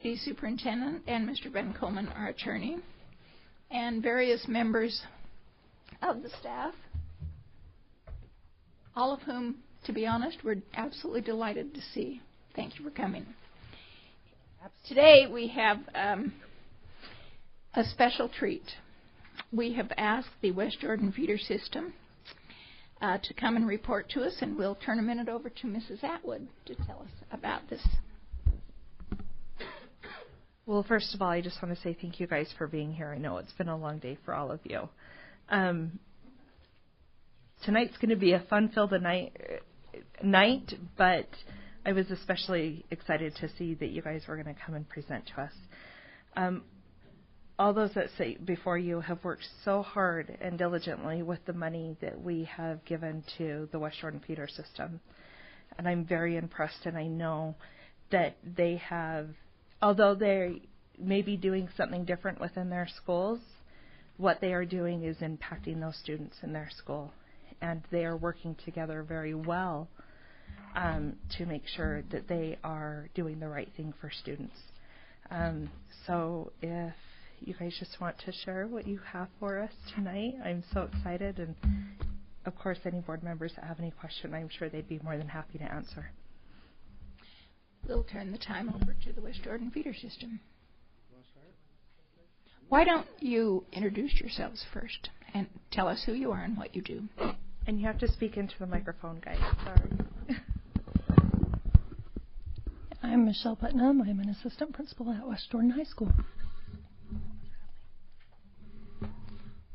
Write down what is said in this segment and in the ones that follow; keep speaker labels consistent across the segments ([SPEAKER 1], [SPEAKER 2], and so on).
[SPEAKER 1] The superintendent and Mr. Ben Coleman, our attorney, and various members of the staff, all of whom, to be honest, we're absolutely delighted to see. Thank you for coming. Today we have a special treat. We have asked the West Jordan feeder system to come and report to us, and we'll turn a minute over to Mrs. Atwood to tell us about this.
[SPEAKER 2] Well, first of all, I just want to say thank you guys for being here. I know it's been a long day for all of you. Tonight's going to be a fun-filled night, but I was especially excited to see that you guys were going to come and present to us. All those that sit before you have worked so hard and diligently with the money that we have given to the West Jordan feeder system. And I'm very impressed, and I know that they have, although they may be doing something different within their schools, what they are doing is impacting those students in their school. And they are working together very well to make sure that they are doing the right thing for students. So if you guys just want to share what you have for us tonight, I'm so excited. And, of course, any board members that have any question, I'm sure they'd be more than happy to answer.
[SPEAKER 1] We'll turn the time over to the West Jordan feeder system. Why don't you introduce yourselves first and tell us who you are and what you do?
[SPEAKER 2] And you have to speak into the microphone, guys. Sorry.
[SPEAKER 3] I'm Michelle Putnam. I'm an assistant principal at West Jordan High School.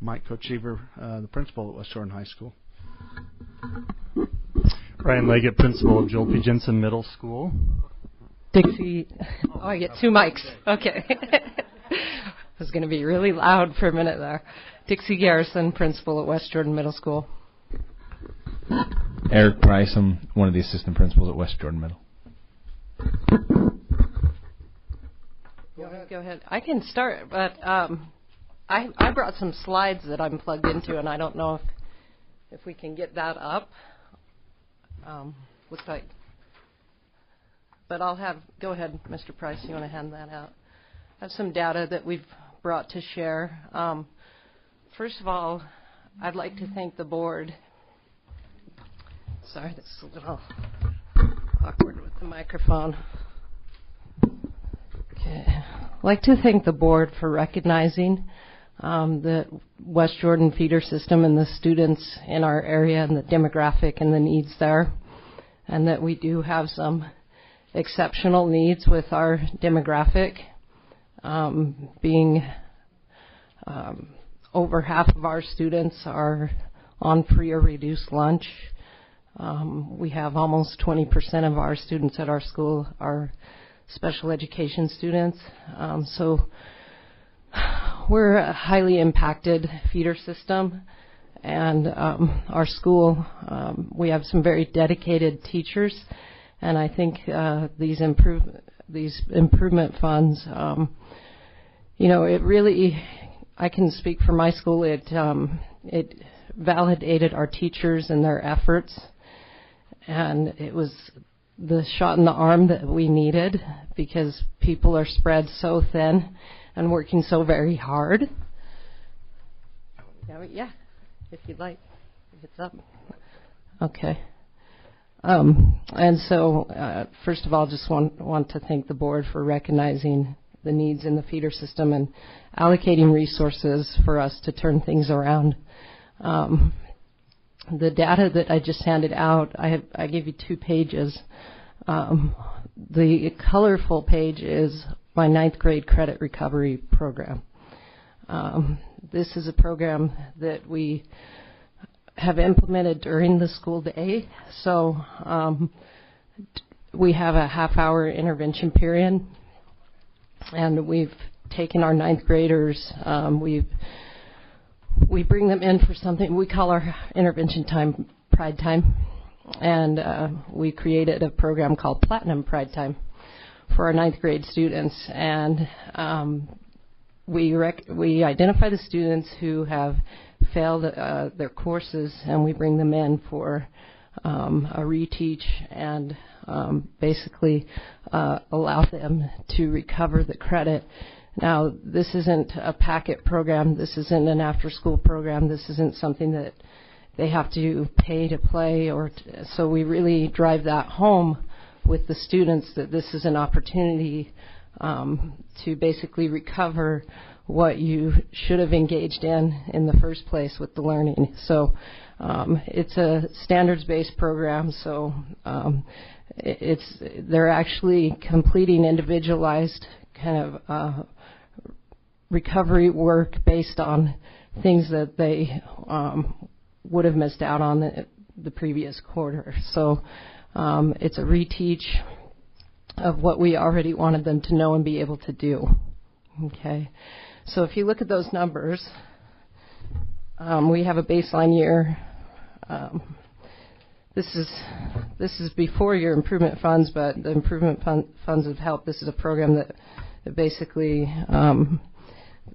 [SPEAKER 4] Mike Kochever, the principal at West Jordan High School.
[SPEAKER 5] Ryan Leggett, principal of Joel P. Jensen Middle School.
[SPEAKER 6] Dixie. Oh, I get two mics. Okay. I was going to be really loud for a minute there. Dixie Garrison, principal at West Jordan Middle School.
[SPEAKER 7] Eric Price, I'm one of the assistant principals at West Jordan Middle.
[SPEAKER 6] Go ahead. I can start, but I brought some slides that I'm plugged into, and I don't know if we can get that up. Looks like. But go ahead, Mr. Price, you want to hand that out? I have some data that we've brought to share. First of all, I'd like to thank the board. Sorry, this is a little awkward with the microphone. Okay. I'd like to thank the board for recognizing the West Jordan feeder system and the students in our area and the demographic and the needs there, and that we do have some exceptional needs with our demographic, being over half of our students are on free or reduced lunch. We have almost 20% of our students at our school are special education students. So we're a highly impacted feeder system, and our school, we have some very dedicated teachers, and I think these improvement funds, it really, I can speak for my school, it validated our teachers and their efforts, and it was the shot in the arm that we needed because people are spread so thin and working so very hard. Yeah, if you'd like, if it's up. Okay. And so, first of all, just want to thank the board for recognizing the needs in the feeder system and allocating resources for us to turn things around. The data that I just handed out, I gave you 2 pages. The colorful page is my 9th grade credit recovery program. This is a program that we have implemented during the school day. So we have a half-hour intervention period, and we've taken our 9th graders. We bring them in for something we call our intervention time Pride Time, and we created a program called Platinum Pride Time for our 9th grade students, and we identify the students who have failed their courses, and we bring them in for a reteach and basically allow them to recover the credit. Now, this isn't a packet program. This isn't an after-school program. This isn't something that they have to pay to play. So we really drive that home with the students that this is an opportunity to basically recover what you should have engaged in the first place with the learning. So it's a standards-based program, so they're actually completing individualized kind of recovery work based on things that they would have missed out on the previous quarter. So it's a reteach of what we already wanted them to know and be able to do. Okay, so if you look at those numbers, we have a baseline year. This is before your improvement funds, but the improvement funds have helped. This is a program that basically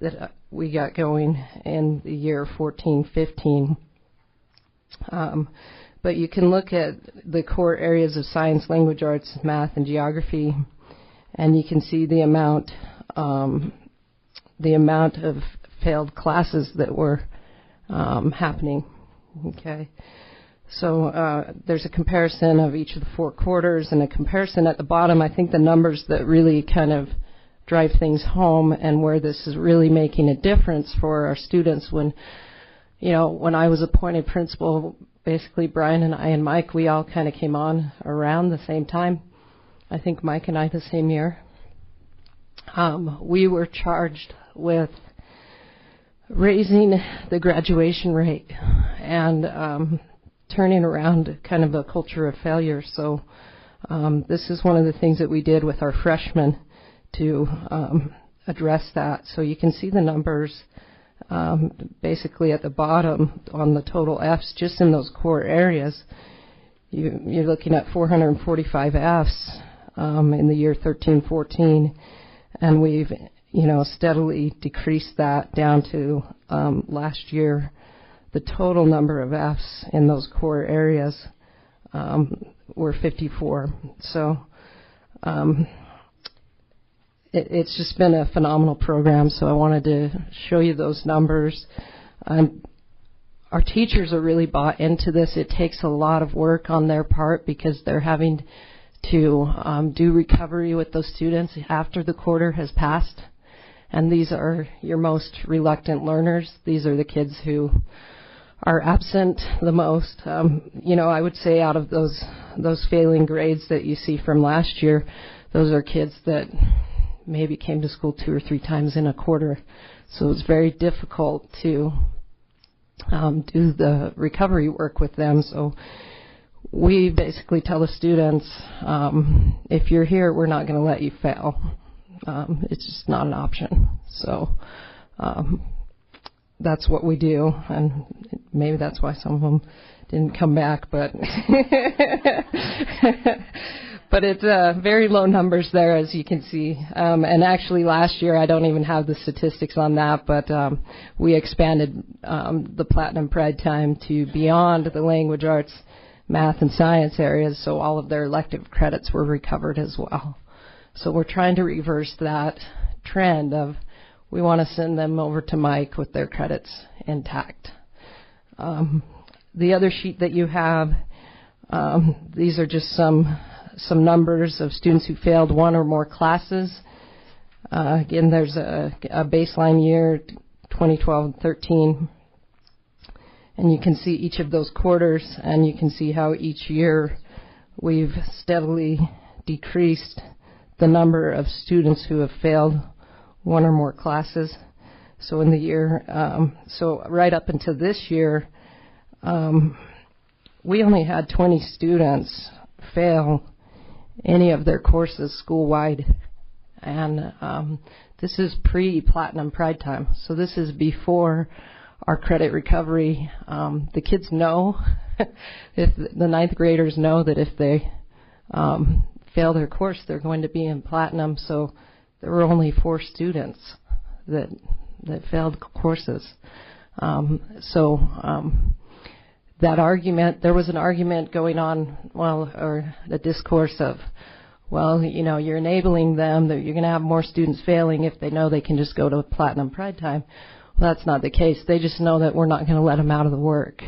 [SPEAKER 6] that we got going in the year 14-15. But you can look at the core areas of science, language arts, math, and geography, and you can see the amount of failed classes that were happening. Okay, so there's a comparison of each of the 4 quarters, and a comparison at the bottom. I think the numbers that really kind of drive things home and where this is really making a difference for our students. When I was appointed principal, basically Brian and I and Mike, we all kind of came on around the same time. I think Mike and I the same year. We were charged with raising the graduation rate and turning around kind of a culture of failure. So this is one of the things that we did with our freshmen to address that. So you can see the numbers basically at the bottom on the total Fs just in those core areas. You're looking at 445 Fs in the year 13-14, and we've steadily decreased that down to last year. The total number of Fs in those core areas were 54. So it's just been a phenomenal program, so I wanted to show you those numbers. Our teachers are really bought into this. It takes a lot of work on their part because they're having to do recovery with those students after the quarter has passed. And these are your most reluctant learners. These are the kids who are absent the most. I would say out of those failing grades that you see from last year, those are kids that maybe came to school 2 or 3 times in a quarter. So it's very difficult to do the recovery work with them. So we basically tell the students, if you're here, we're not going to let you fail. It's just not an option. So that's what we do, and maybe that's why some of them didn't come back, but but it's very low numbers there, as you can see. And actually last year, I don't even have the statistics on that, but we expanded the Platinum Pride time to beyond the language arts, math, and science areas, so all of their elective credits were recovered as well. So we're trying to reverse that trend of we want to send them over to Mike with their credits intact. The other sheet that you have, these are just some numbers of students who failed 1 or more classes. Again, there's a baseline year, 2012 and 13. And you can see each of those quarters, and you can see how each year we've steadily decreased the number of students who have failed 1 or more classes. So in the year, so right up until this year, we only had 20 students fail any of their courses school-wide. And this is pre-Platinum Pride time. So this is before our credit recovery. The kids know, if the 9th graders know that if they fail their course, they're going to be in Platinum. So there were only 4 students that failed courses. that argument, there was an argument going on, or the discourse of, you're enabling them, that you're going to have more students failing if they know they can just go to Platinum Pride Time. Well, that's not the case. They just know that we're not going to let them out of the work.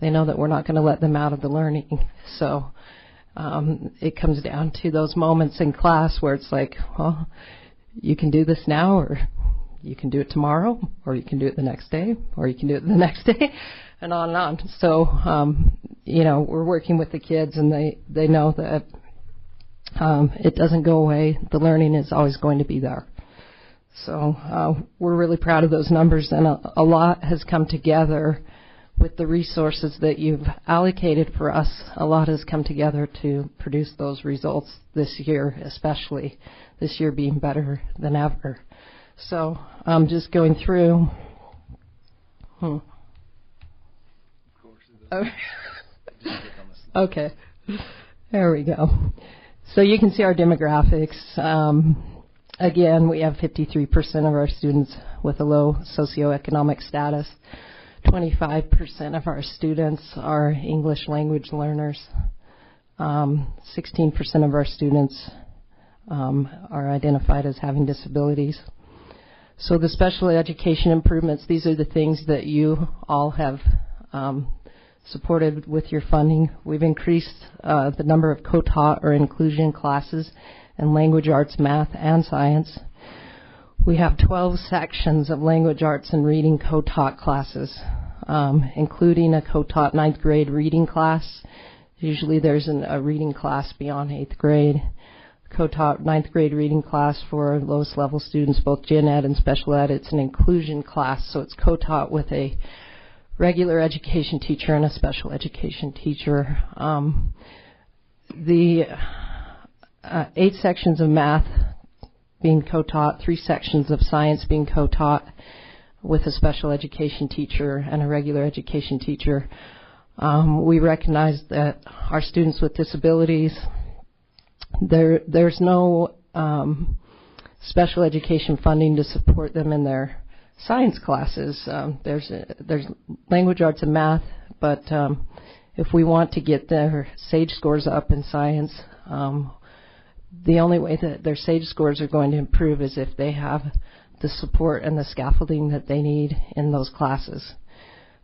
[SPEAKER 6] They know that we're not going to let them out of the learning. So it comes down to those moments in class where it's like, well, you can do this now, or you can do it tomorrow, or you can do it the next day, or you can do it the next day, and on and on. So, we're working with the kids, and they know that it doesn't go away. The learning is always going to be there. So we're really proud of those numbers, and a lot has come together with the resources that you've allocated for us. A lot has come together to produce those results this year, especially this year being better than ever. So I'm just going through. Okay, there we go. So you can see our demographics. Again, we have 53% of our students with a low socioeconomic status. 25% of our students are English language learners. 16% of our students are identified as having disabilities. So the special education improvements, these are the things that you all have supported with your funding. We've increased the number of co-taught or inclusion classes in language arts, math, and science. We have 12 sections of language arts and reading co-taught classes, including a co-taught 9th grade reading class. Usually there's a reading class beyond 8th grade. Co-taught 9th grade reading class for lowest level students, both gen ed and special ed. It's an inclusion class, so it's co-taught with a regular education teacher and a special education teacher. The 8 sections of math being co-taught, 3 sections of science being co-taught with a special education teacher and a regular education teacher. We recognize that our students with disabilities, there's no special education funding to support them in their science classes. There's language arts and math, but if we want to get their SAGE scores up in science, the only way that their SAGE scores are going to improve is if they have the support and the scaffolding that they need in those classes.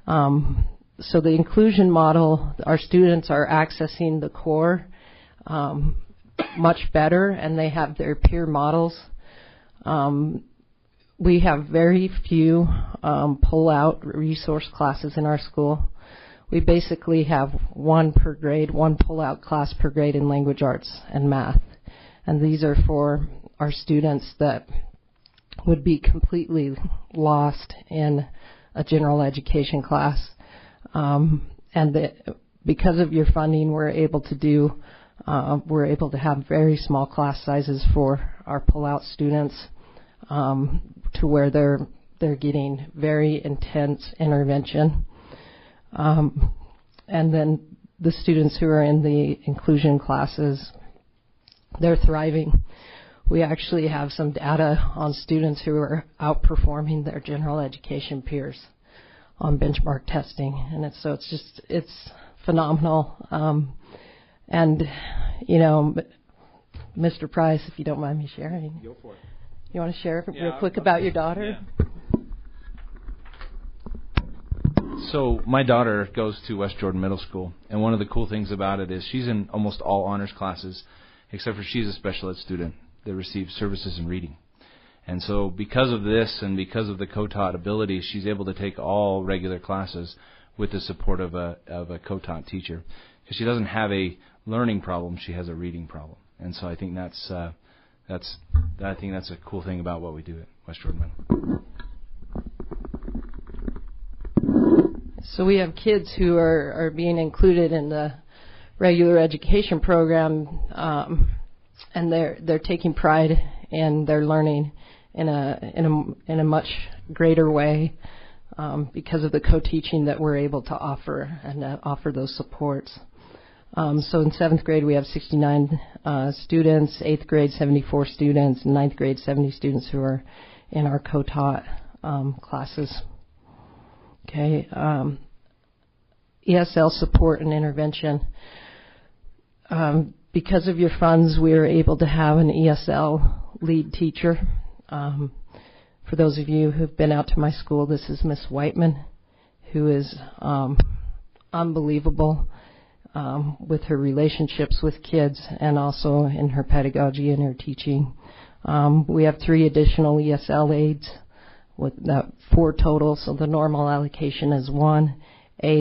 [SPEAKER 6] So the inclusion model, our students are accessing the core much better, and they have their peer models. We have very few pull-out resource classes in our school. We basically have one per grade, one pull-out class per grade in language arts and math. And these are for our students that would be completely lost in a general education class. Because of your funding, we're able to have very small class sizes for our pull-out students, to where they're getting very intense intervention. And then the students who are in the inclusion classes, they're thriving. We actually have some data on students who are outperforming their general education peers on benchmark testing, and it's phenomenal. And Mr. Price, if you don't mind me sharing,
[SPEAKER 7] Go for it.
[SPEAKER 6] You want to share real quick about your daughter?
[SPEAKER 7] Yeah. So my daughter goes to West Jordan Middle School, and one of the cool things about it is she's in almost all honors classes, except for she's a special ed student that receives services in reading. And so because of this and because of the co-taught ability, she's able to take all regular classes with the support of a co-taught teacher. Because she doesn't have a learning problem, she has a reading problem. And so I think that's a cool thing about what we do at West Jordan Middle.
[SPEAKER 6] So we have kids who are being included in the regular education program, and they're taking pride in their learning in a much greater way because of the co-teaching that we're able to offer and offer those supports. So in 7th grade we have 69 students, 8th grade 74 students, and 9th grade 70 students who are in our co-taught classes. Okay. ESL support and intervention. Because of your funds, we are able to have an ESL lead teacher. For those of you who've been out to my school, this is Miss Whiteman, who is unbelievable with her relationships with kids and also in her pedagogy and her teaching. We have 3 additional ESL aides with 4 total, so the normal allocation is 1.